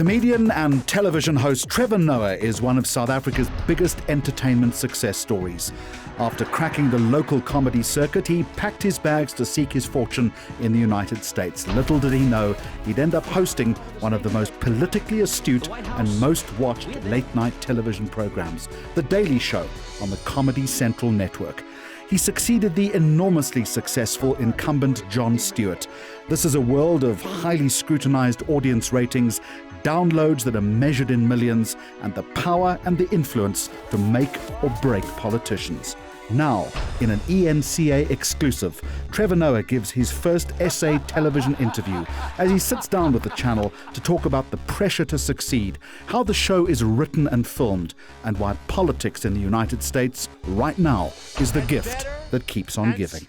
Comedian and television host Trevor Noah is one of South Africa's biggest entertainment success stories. After cracking the local comedy circuit, he packed his bags to seek his fortune in the United States. Little did he know he'd end up hosting one of the most politically astute and most watched late-night television programs, The Daily Show, on the Comedy Central network. He succeeded the enormously successful incumbent Jon Stewart. This is a world of highly scrutinized audience ratings, downloads that are measured in millions, and the power and the influence to make or break politicians. Now, in an eNCA exclusive, Trevor Noah gives his first essay television interview as he sits down with the channel to talk about the pressure to succeed, how the show is written and filmed, and why politics in the United States right now is the gift that keeps on giving.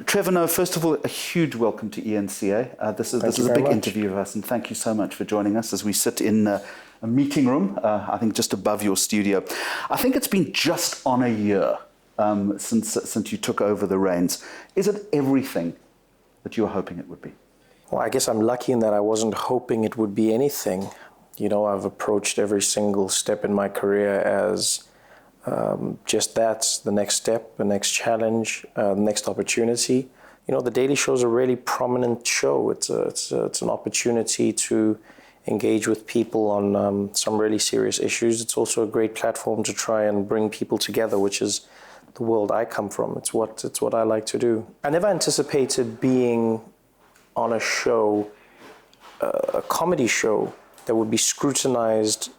Trevor Noah, first of all, a huge welcome to eNCA. This is a big interview of us, and thank you so much for joining us as we sit in a meeting room, I think just above your studio. I think it's been just on a year since you took over the reins. Is it everything that you were hoping it would be? Well, I guess I'm lucky in that I wasn't hoping it would be anything. You know, I've approached every single step in my career as just that, the next step, the next challenge, the next opportunity. You know, The Daily Show is a really prominent show. It's an opportunity to engage with people on some really serious issues. It's also a great platform to try and bring people together, which is the world I come from. It's what I like to do. I never anticipated being on a show, a comedy show, that would be scrutinized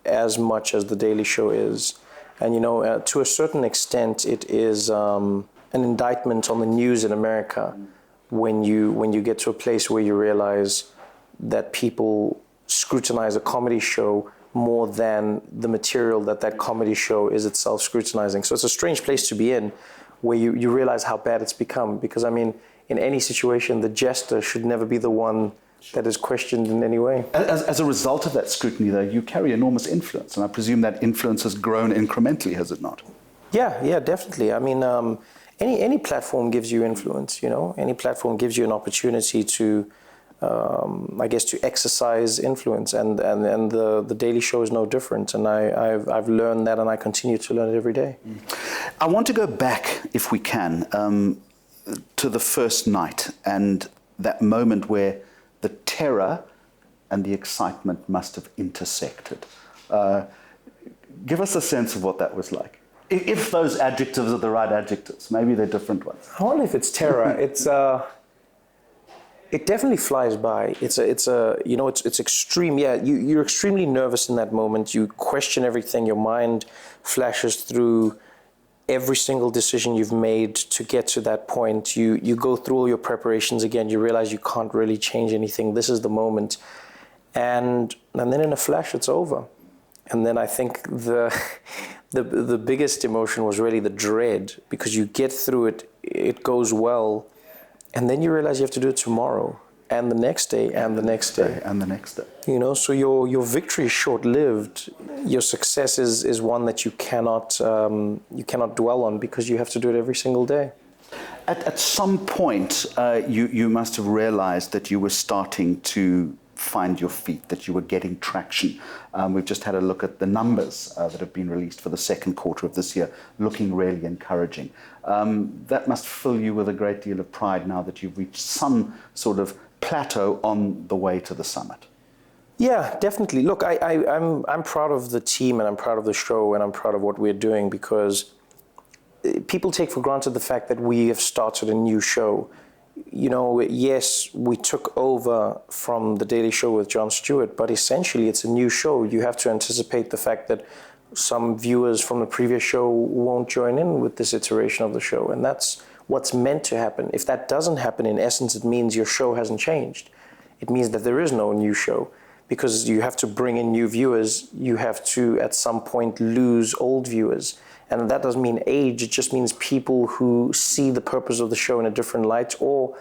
as much as The Daily Show is. And, you know, to a certain extent, it is an indictment on the news in America when you get to a place where you realize that people scrutinize a comedy show more than the material that comedy show is itself scrutinizing. So it's a strange place to be in, where you realize how bad it's become. Because, I mean, in any situation, the jester should never be the one that is questioned in any way. As a result of that scrutiny, though, you carry enormous influence, and I presume that influence has grown incrementally, has it not? Yeah, definitely. I mean, any platform gives you influence, you know? Any platform gives you an opportunity to, I guess, to exercise influence, and the Daily Show is no different. And I've learned that, and I continue to learn it every day. I want to go back, if we can, to the first night and that moment where the terror and the excitement must have intersected. Give us a sense of what that was like. If those adjectives are the right adjectives, maybe they're different ones. I wonder if it's terror. It definitely flies by. It's extreme. Yeah, you're extremely nervous in that moment. You question everything. Your mind flashes through every single decision you've made to get to that point. You go through all your preparations again. You realize you can't really change anything. This is the moment. And then in a flash, it's over. And then I think the biggest emotion was really the dread, because you get through it, it goes well, and then you realize you have to do it tomorrow, and the next day, and the next day. And the next day. You know, so your victory is short-lived. Your success is one that you cannot dwell on, because you have to do it every single day. At some point, you must have realized that you were starting to find your feet, that you were getting traction. We've just had a look at the numbers that have been released for the second quarter of this year, looking really encouraging. That must fill you with a great deal of pride now that you've reached some sort of plateau on the way to the summit. Yeah, definitely. Look, I'm proud of the team, and I'm proud of the show, and I'm proud of what we're doing, because people take for granted the fact that we have started a new show. You know, yes, we took over from The Daily Show with Jon Stewart, but essentially it's a new show. You have to anticipate the fact that some viewers from the previous show won't join in with this iteration of the show, and that's what's meant to happen. If that doesn't happen, in essence, it means your show hasn't changed. It means that there is no new show, because you have to bring in new viewers. You have to, at some point, lose old viewers. And that doesn't mean age, it just means people who see the purpose of the show in a different light, or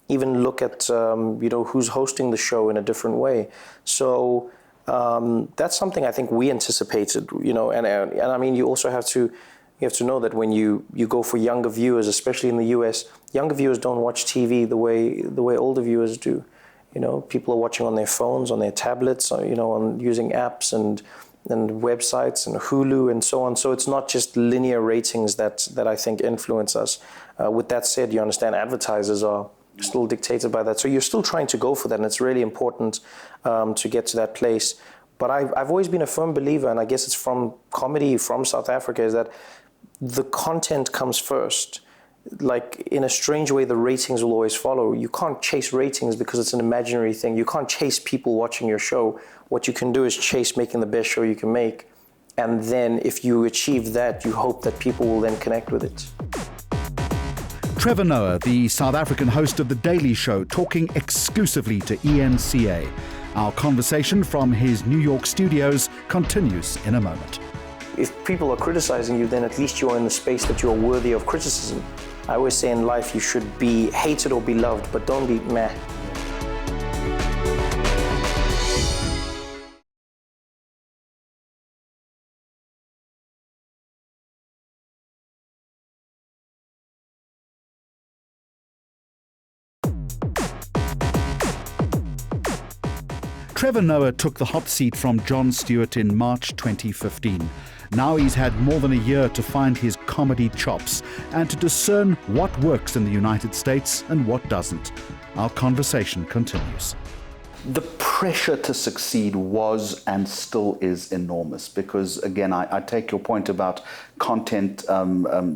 even look at who's hosting the show in a different way. So that's something I think we anticipated, and I mean, you also have to know that when you go for younger viewers, especially in the US, younger viewers don't watch TV the way older viewers do. You know, people are watching on their phones, on their tablets, you know, on using apps and websites and Hulu and so on. So it's not just linear ratings that I think influence us. With that said, you understand advertisers are still dictated by that. So you're still trying to go for that, and it's really important to get to that place. But I've always been a firm believer, and I guess it's from comedy, from South Africa, is that the content comes first. Like, in a strange way, the ratings will always follow. You can't chase ratings because it's an imaginary thing. You can't chase people watching your show. What you can do is chase making the best show you can make. And then if you achieve that, you hope that people will then connect with it. Trevor Noah, the South African host of The Daily Show, talking exclusively to eNCA. Our conversation from his New York studios continues in a moment. If people are criticizing you, then at least you're in the space that you're worthy of criticism. I always say in life you should be hated or be loved, but don't be meh. Trevor Noah took the hot seat from Jon Stewart in March 2015. Now he's had more than a year to find his comedy chops and to discern what works in the United States and what doesn't. Our conversation continues. The pressure to succeed was and still is enormous because, again, I take your point about content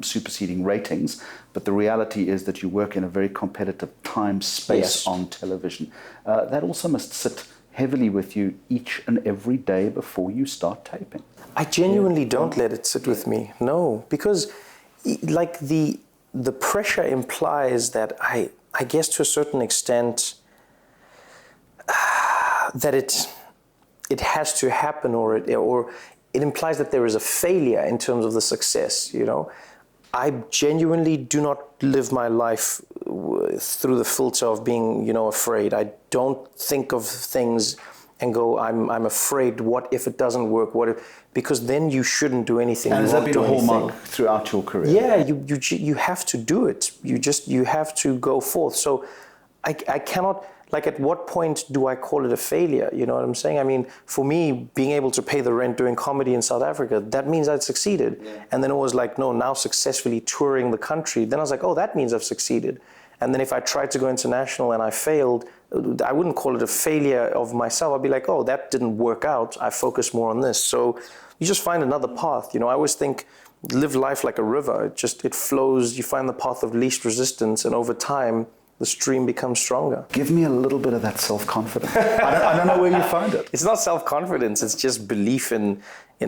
superseding ratings, but the reality is that you work in a very competitive time space on television. That also must sit heavily with you each and every day before you start taping. I genuinely don't let it sit with me, no, because like the pressure implies that I guess to a certain extent that it has to happen, or it implies that there is a failure in terms of the success, you know. I genuinely do not live my life through the filter of being, you know, afraid. I don't think of things and go, I'm afraid, what if it doesn't work? What if, because then you shouldn't do anything. And has that been a hallmark throughout your career? Yeah, you have to do it. You have to go forth. So I cannot, like, at what point do I call it a failure? You know what I'm saying? I mean, for me, being able to pay the rent doing comedy in South Africa, that means I'd succeeded. Yeah. And then it was like, no, now successfully touring the country. Then I was like, oh, that means I've succeeded. And then if I tried to go international and I failed, I wouldn't call it a failure of myself. I'd be like, oh, that didn't work out. I focused more on this. So you just find another path. You know, I always think, live life like a river. It flows. You find the path of least resistance, and over time, the stream becomes stronger. Give me a little bit of that self-confidence. I don't know where you find it. It's not self-confidence. It's just belief in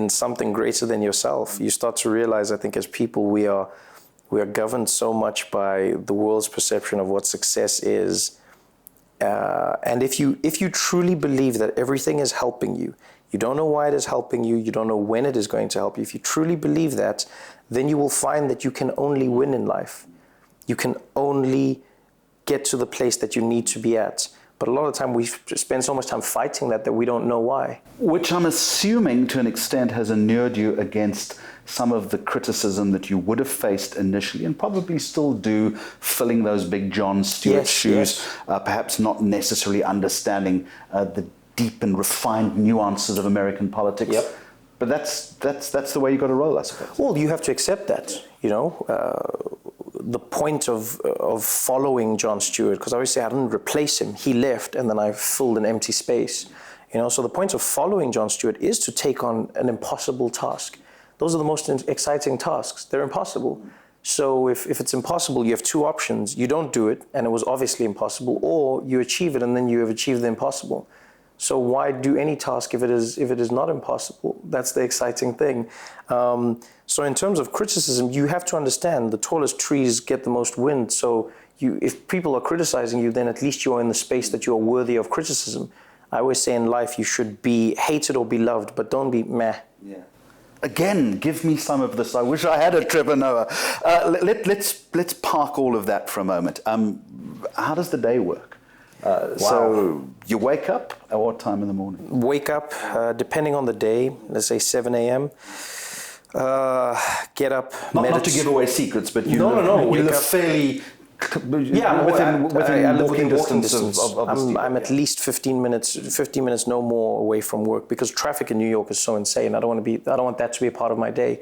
something greater than yourself. You start to realize, I think, as people, we are governed so much by the world's perception of what success is. And if you truly believe that everything is helping you, you don't know why it is helping you, you don't know when it is going to help you. If you truly believe that, then you will find that you can only win in life. You can only get to the place that you need to be at. But a lot of the time we spend so much time fighting that we don't know why. Which I'm assuming to an extent has inured you against some of the criticism that you would have faced initially and probably still do, filling those big Jon Stewart shoes, perhaps not necessarily understanding the deep and refined nuances of American politics. Yep. But that's the way you got to roll, I suppose. Well, you have to accept that, you know. The point of following Jon Stewart, because obviously I didn't replace him. He left, and then I filled an empty space. You know, so the point of following Jon Stewart is to take on an impossible task. Those are the most exciting tasks. They're impossible. So if it's impossible, you have two options. You don't do it, and it was obviously impossible, or you achieve it, and then you have achieved the impossible. So why do any task if it is not impossible? That's the exciting thing. So in terms of criticism, you have to understand the tallest trees get the most wind. So if people are criticizing you, then at least you're in the space that you're worthy of criticism. I always say in life you should be hated or be loved, but don't be meh. Yeah. Again, give me some of this. I wish I had a Trevor Noah. Let's park all of that for a moment. How does the day work? So you wake up at what time in the morning? Wake up, depending on the day, let's say 7 a.m. Get up. Not to give away secrets, but you live fairly Yeah, within I live walking within distance of the studio. I'm at least 15 minutes no more away from work, because traffic in New York is so insane. I don't want that to be a part of my day,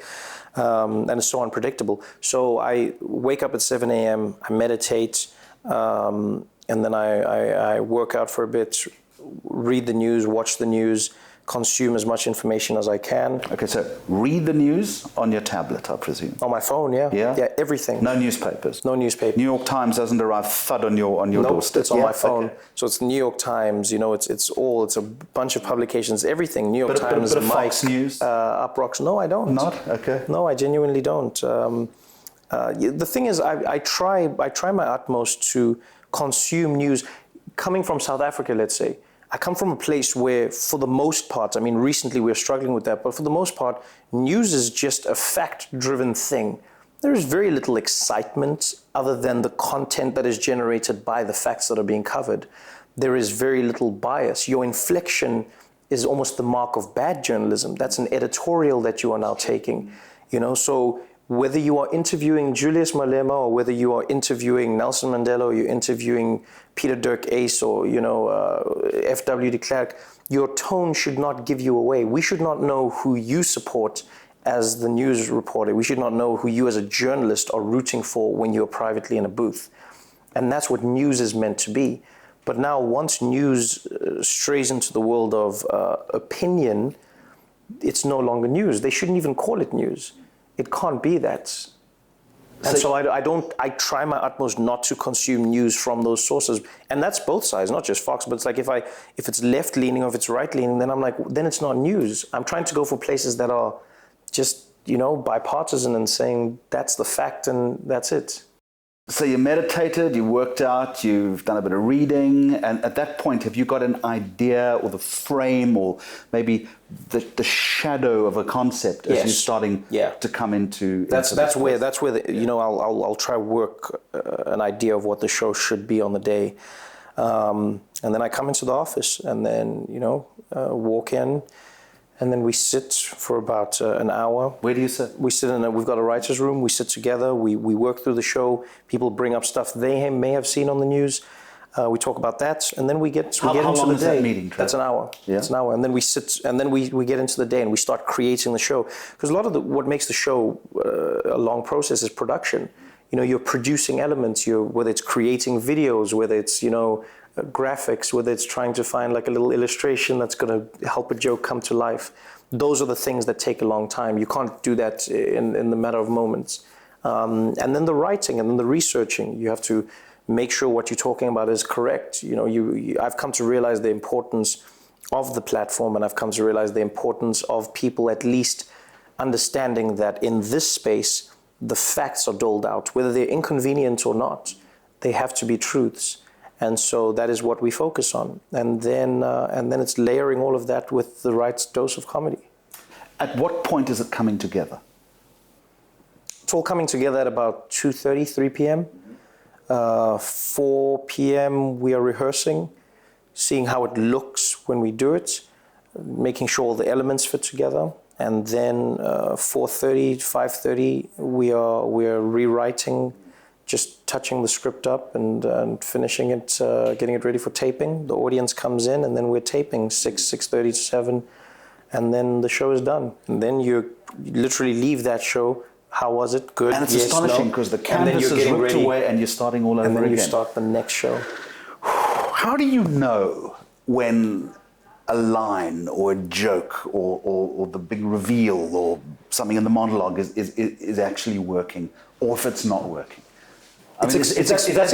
and it's so unpredictable. So I wake up at 7 a.m. I meditate, and then I work out for a bit, read the news, watch the news, consume as much information as I can. Okay, so read the news on your tablet, I presume. On my phone, yeah. Yeah? Yeah, everything. No newspapers? No newspaper. New York Times doesn't arrive thud on your doorstep? It's on my phone. Okay. So it's New York Times, it's a bunch of publications, everything. New York Times, but Fox News? Uprocks. No, I don't. Not? Okay. No, I genuinely don't. The thing is, I try my utmost to consume news. Coming from South Africa, let's say, I come from a place where, for the most part, I mean, recently we're struggling with that, but for the most part, news is just a fact-driven thing. There is very little excitement other than the content that is generated by the facts that are being covered. There is very little bias. Your inflection is almost the mark of bad journalism. That's an editorial that you are now taking. So whether you are interviewing Julius Malema, or whether you are interviewing Nelson Mandela, or you're interviewing Peter Dirk Ace, or F.W. de Klerk, your tone should not give you away. We should not know who you support as the news reporter. We should not know who you as a journalist are rooting for when you're privately in a booth. And that's what news is meant to be. But now, once news strays into the world of opinion, it's no longer news. They shouldn't even call it news. It can't be that. And so I try my utmost not to consume news from those sources. And that's both sides, not just Fox, but it's like if it's left leaning or if it's right leaning, then I'm like, then it's not news. I'm trying to go for places that are just, bipartisan and saying that's the fact and that's it. So you meditated, you worked out, you've done a bit of reading, and at that point, have you got an idea or the frame or maybe the shadow of a concept as you're starting to come into? That's where I'll try work an idea of what the show should be on the day, and then I come into the office and then walk in. And then we sit for about an hour. Where do you sit? We sit we've got a writer's room. We sit together. We work through the show. People bring up stuff they may have seen on the news. We talk about that, and then we get into the day. How long is that meeting, Trevor? That's an hour. Yeah. It's an hour, and then we sit, and then we get into the day, and we start creating the show. Because a lot of what makes the show a long process is production. You're producing elements. Whether it's creating videos, whether it's graphics, whether it's trying to find like a little illustration that's going to help a joke come to life. Those are the things that take a long time. You can't do that in the matter of moments. And then the writing and then the researching. You have to make sure what you're talking about is correct. I've come to realize the importance of the platform, and I've come to realize the importance of people at least understanding that in this space, the facts are doled out, whether they're inconvenient or not. They have to be truths. And so that is what we focus on. And then it's layering all of that with the right dose of comedy. At what point is it coming together? It's all coming together at about 2:30, 3 p.m. 4 p.m. we are rehearsing, seeing how it looks when we do it, making sure all the elements fit together. And then 4:30 to 5:30, we are rewriting, just touching the script up and finishing it, getting it ready for taping. The audience comes in, and then we're taping 6:30 to 7, and then the show is done. And then you literally leave that show. How was it? Good. And it's astonishing because the canvas is ripped away and you're starting all over again. And then you start the next show. How do you know when a line or a joke or the big reveal or something in the monologue is actually working, or if it's not working? That's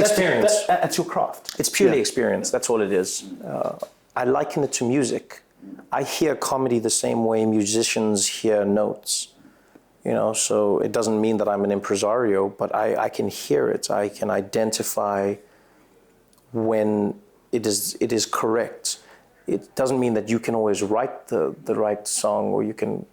experience. That's your craft. It's purely experience. That's all it is. I liken it to music. I hear comedy the same way musicians hear notes. So it doesn't mean that I'm an impresario, but I can hear it. I can identify when it is correct. It doesn't mean that you can always write the right song or you can,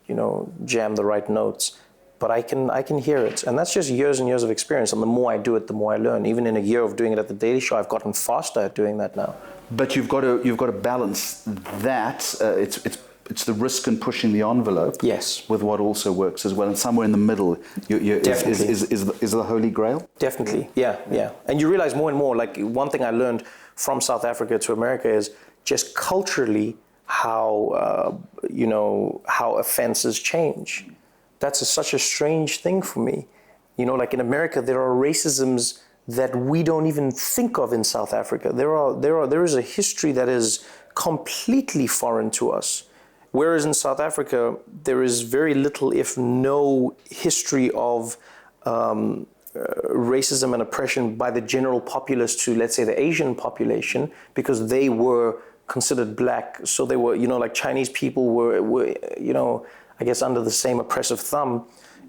jam the right notes. But I can hear it. And that's just years and years of experience. And the more I do it, the more I learn. Even in a year of doing it at The Daily Show, I've gotten faster at doing that now. But you've got to balance that. It's it's the risk and pushing the envelope. Yes. With what also works as well, and somewhere in the middle is the holy grail. Definitely, yeah. And you realize more and more. Like one thing I learned from South Africa to America is just culturally how how offenses change. That's such a strange thing for me. Like in America, there are racisms that we don't even think of in South Africa. There is a history that is completely foreign to us. Whereas in South Africa, there is very little, if no, history of racism and oppression by the general populace to, let's say, the Asian population, because they were considered black. So they were, like Chinese people were I guess under the same oppressive thumb.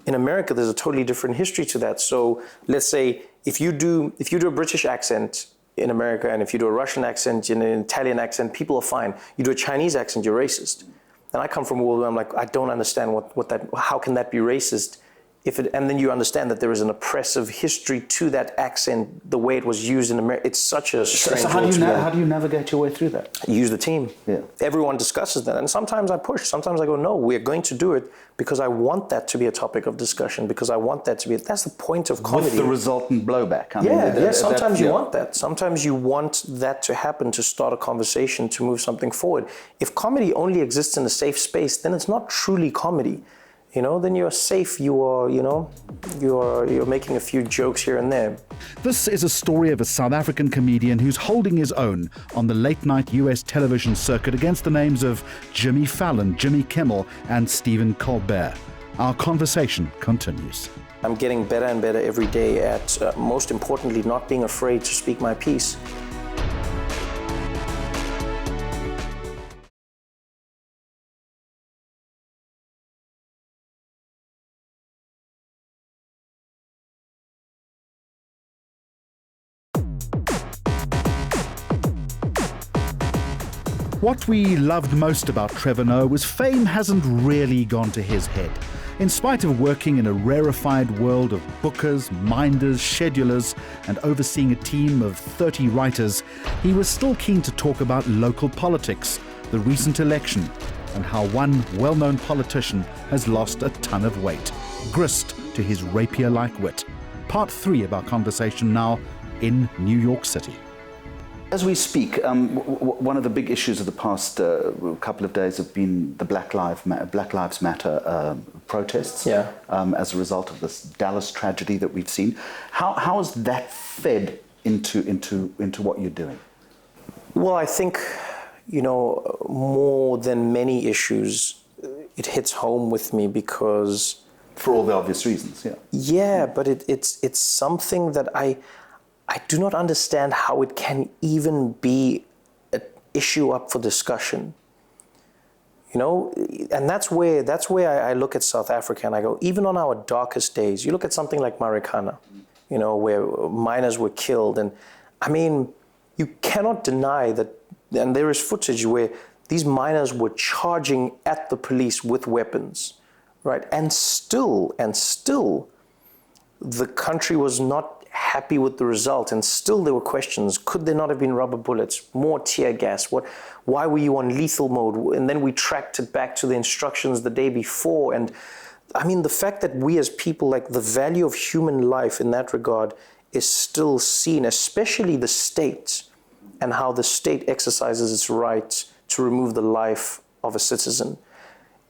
In America, there's a totally different history to that. So let's say if you do a British accent in America, and if you do a Russian accent and an Italian accent, people are fine. You do a Chinese accent, you're racist. And I come from a world where I'm like, I don't understand how can that be racist? And then you understand that there is an oppressive history to that accent, the way it was used in America. It's such a strange. So how do you navigate your way through that? Use the team. Yeah. Everyone discusses that. And sometimes I push. Sometimes I go, no, we're going to do it because I want that to be a topic of discussion, because I want that to be, that's the point of comedy. With the resultant blowback. Sometimes you want that. Sometimes you want that to happen to start a conversation, to move something forward. If comedy only exists in a safe space, then it's not truly comedy. Then you're safe, you're making a few jokes here and there. This is a story of a South African comedian who's holding his own on the late-night US television circuit against the names of Jimmy Fallon, Jimmy Kimmel, and Stephen Colbert. Our conversation continues. I'm getting better and better every day at, most importantly, not being afraid to speak my piece. What we loved most about Trevor Noah was fame hasn't really gone to his head. In spite of working in a rarefied world of bookers, minders, schedulers, and overseeing a team of 30 writers, he was still keen to talk about local politics, the recent election, and how one well-known politician has lost a ton of weight, grist to his rapier-like wit. Part 3 of our conversation now in New York City. As we speak, one of the big issues of the past couple of days have been the Black Lives Matter protests. Yeah. As a result of this Dallas tragedy that we've seen. How has that fed into what you're doing? Well, I think, more than many issues, it hits home with me because... For all the obvious reasons, yeah. Yeah, but it's something that I do not understand how it can even be an issue up for discussion. And that's where I look at South Africa and I go, even on our darkest days, you look at something like Marikana, where miners were killed. And I mean, you cannot deny that, and there is footage where these miners were charging at the police with weapons, right? And still, the country was not happy with the result, and still there were questions. Could there not have been rubber bullets, more tear gas? Why were you on lethal mode? And then we tracked it back to the instructions the day before. And I mean, the fact that we as people, like the value of human life in that regard is still seen, especially the state, and how the state exercises its right to remove the life of a citizen.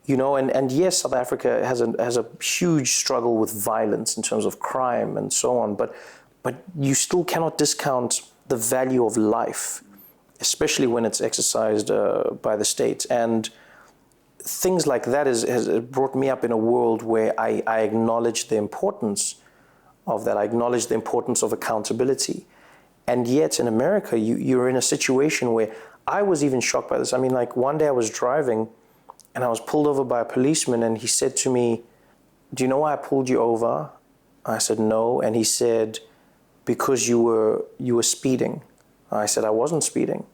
And yes, South Africa has a huge struggle with violence in terms of crime and so on, but you still cannot discount the value of life, especially when it's exercised by the state. And things like that has brought me up in a world where I acknowledge the importance of that. I acknowledge the importance of accountability. And yet in America, you're in a situation where I was even shocked by this. I mean, like one day I was driving, and I was pulled over by a policeman, and he said to me, "Do you know why I pulled you over?" I said, "No." And he said, "Because you were speeding." I said, "I wasn't speeding."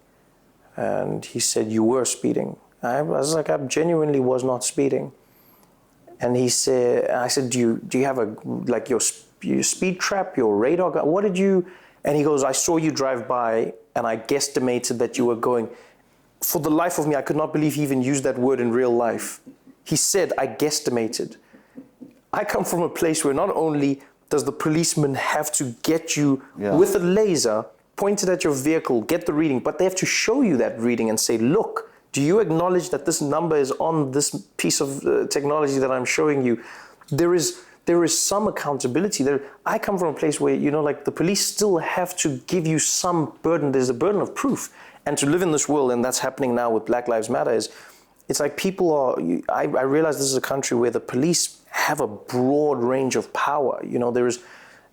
And he said, "You were speeding." I was like, "I genuinely was not speeding." And I said, "Do you have your speed trap, your radar gun? What did you?" And he goes, "I saw you drive by, and I guesstimated that you were going." for the life of me, I could not believe he even used that word in real life. He said, I guesstimated. I come from a place where not only does the policeman have to get you with a laser pointed at your vehicle, get the reading, but they have to show you that reading and say, look, do you acknowledge that this number is on this piece of technology that I'm showing you? There is some accountability there. I come from a place where, like the police still have to give you some burden. There's a burden of proof. And to live in this world, and that's happening now with Black Lives Matter, it's like people are, I realize this is a country where the police have a broad range of power.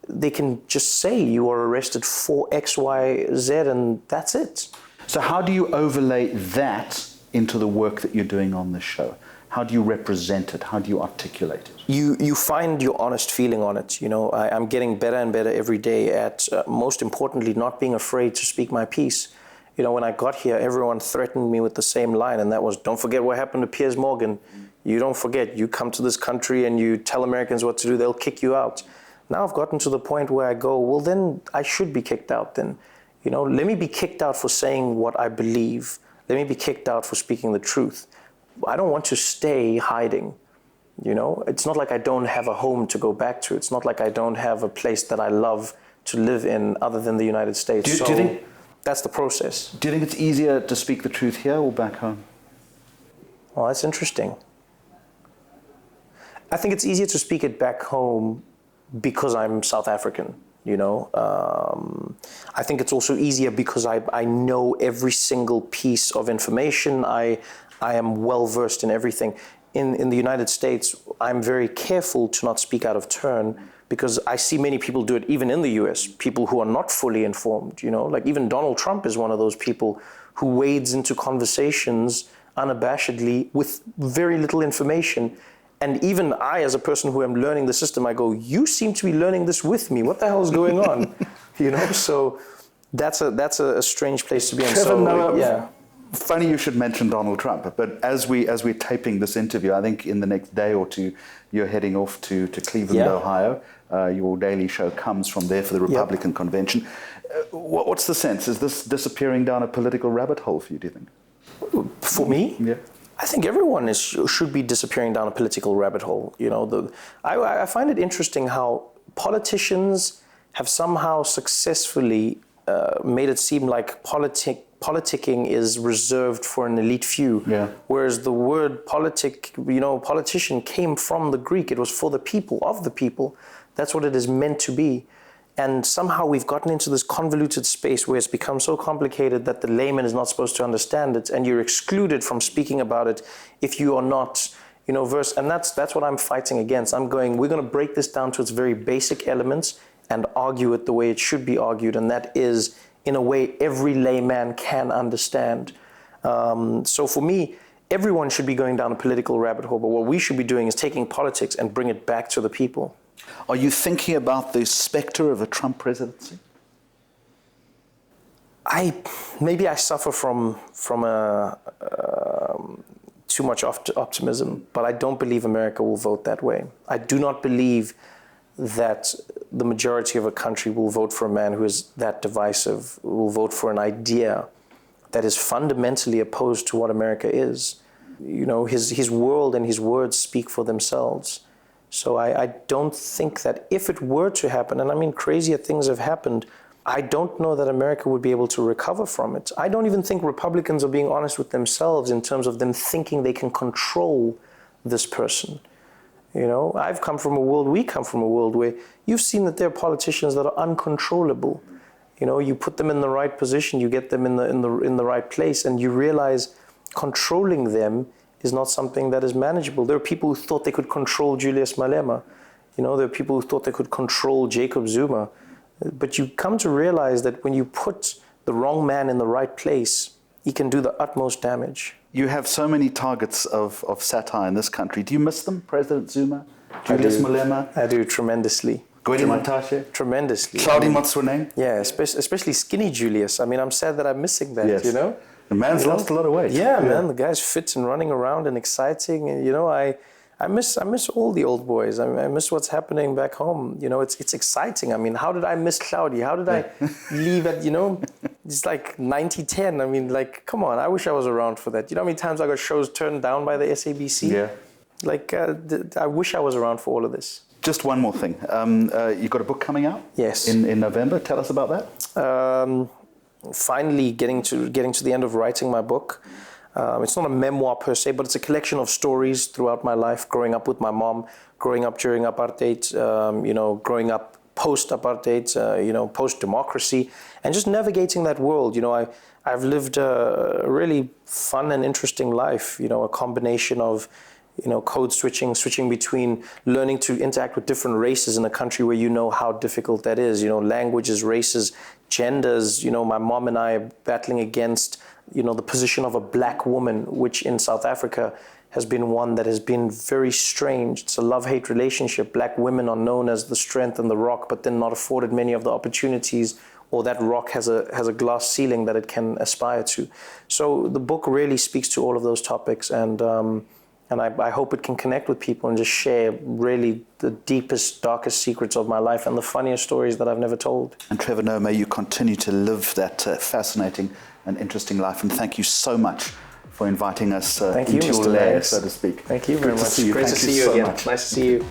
They can just say you are arrested for X, Y, Z, and that's it. So how do you overlay that into the work that you're doing on this show? How do you represent it? How do you articulate it? You find your honest feeling on it. I'm getting better and better every day at, most importantly, not being afraid to speak my piece. When I got here, everyone threatened me with the same line, and that was, don't forget what happened to Piers Morgan. You don't forget, you come to this country and you tell Americans what to do, they'll kick you out. Now I've gotten to the point where I go, well, then I should be kicked out then. Let me be kicked out for saying what I believe. Let me be kicked out for speaking the truth. I don't want to stay hiding. It's not like I don't have a home to go back to. It's not like I don't have a place that I love to live in other than the United States. Do you think that's the process? Do you think it's easier to speak the truth here or back home? Well, that's interesting. I think it's easier to speak it back home because I'm South African. I think it's also easier because I know every single piece of information. I am well versed in everything. In the United States, I'm very careful to not speak out of turn because I see many people do it even in the US, people who are not fully informed, like even Donald Trump is one of those people who wades into conversations unabashedly with very little information. And even I, as a person who am learning the system, I go, you seem to be learning this with me. What the hell is going on? So that's a strange place to be in. Trevor Noah, yeah. Funny you should mention Donald Trump, but as we're taping this interview, I think in the next day or two, you're heading off to Cleveland, Ohio. Your daily show comes from there for the Republican convention. What's the sense? Is this disappearing down a political rabbit hole for you, do you think? For me? Yeah. I think everyone should be disappearing down a political rabbit hole. I find it interesting how politicians have somehow successfully made it seem like politicking is reserved for an elite few. Yeah. Whereas the word politician came from the Greek. It was for the people, of the people. That's what it is meant to be. And somehow we've gotten into this convoluted space where it's become so complicated that the layman is not supposed to understand it, and you're excluded from speaking about it if you are not, versed. And that's what I'm fighting against. I'm going, we're going to break this down to its very basic elements and argue it the way it should be argued, and that is in a way every layman can understand. So for me, everyone should be going down a political rabbit hole, but what we should be doing is taking politics and bring it back to the people. Are you thinking about the specter of a Trump presidency? Maybe I suffer from too much optimism, but I don't believe America will vote that way. I do not believe that the majority of a country will vote for a man who is that divisive, will vote for an idea that is fundamentally opposed to what America is. His world and his words speak for themselves. So I don't think that if it were to happen, and I mean crazier things have happened, I don't know that America would be able to recover from it. I don't even think Republicans are being honest with themselves in terms of them thinking they can control this person. We come from a world where you've seen that there are politicians that are uncontrollable. You put them in the right position, you get them in the right place, and you realize controlling them is not something that is manageable. There are people who thought they could control Julius Malema. There are people who thought they could control Jacob Zuma. But you come to realize that when you put the wrong man in the right place, he can do the utmost damage. You have so many targets of satire in this country. Do you miss them? President Zuma? Julius Malema? I do, tremendously. Gwede Mantashe? Tremendously. Claudie Motsoeneng? Yeah, especially skinny Julius. I'm sad that I'm missing that, Yes. The man's lost a lot of weight. Yeah, man, the guy's fit and running around and exciting. And, I miss all the old boys. I miss what's happening back home. It's exciting. How did I miss Claudie? How did I leave at, it's like 90-10. I mean, like, come on, I wish I was around for that. You know how many times I got shows turned down by the SABC? Yeah. Like, I wish I was around for all of this. Just one more thing. You've got a book coming out? Yes. In November. Tell us about that. Finally getting to the end of writing my book. It's not a memoir per se, but it's a collection of stories throughout my life, growing up with my mom, growing up during apartheid, growing up post-apartheid, post-democracy, and just navigating that world. You know, I've lived a really fun and interesting life, you know, a combination of, you know, code switching between learning to interact with different races in a country where you know how difficult that is, you know, languages, races, genders. You know, my mom and I are battling against, you know, the position of a black woman, which in South Africa has been one that has been very strange. It's a love-hate relationship. Black women are known as the strength and the rock, but then not afforded many of the opportunities, or that rock has a glass ceiling that it can aspire to. So the book really speaks to all of those topics, and I hope it can connect with people and just share really the deepest, darkest secrets of my life and the funniest stories that I've never told. And Trevor Noah, may you continue to live that fascinating and interesting life. And thank you so much for inviting us into your lair, so to speak. Thank you very much. Great to see you again. Nice to see you.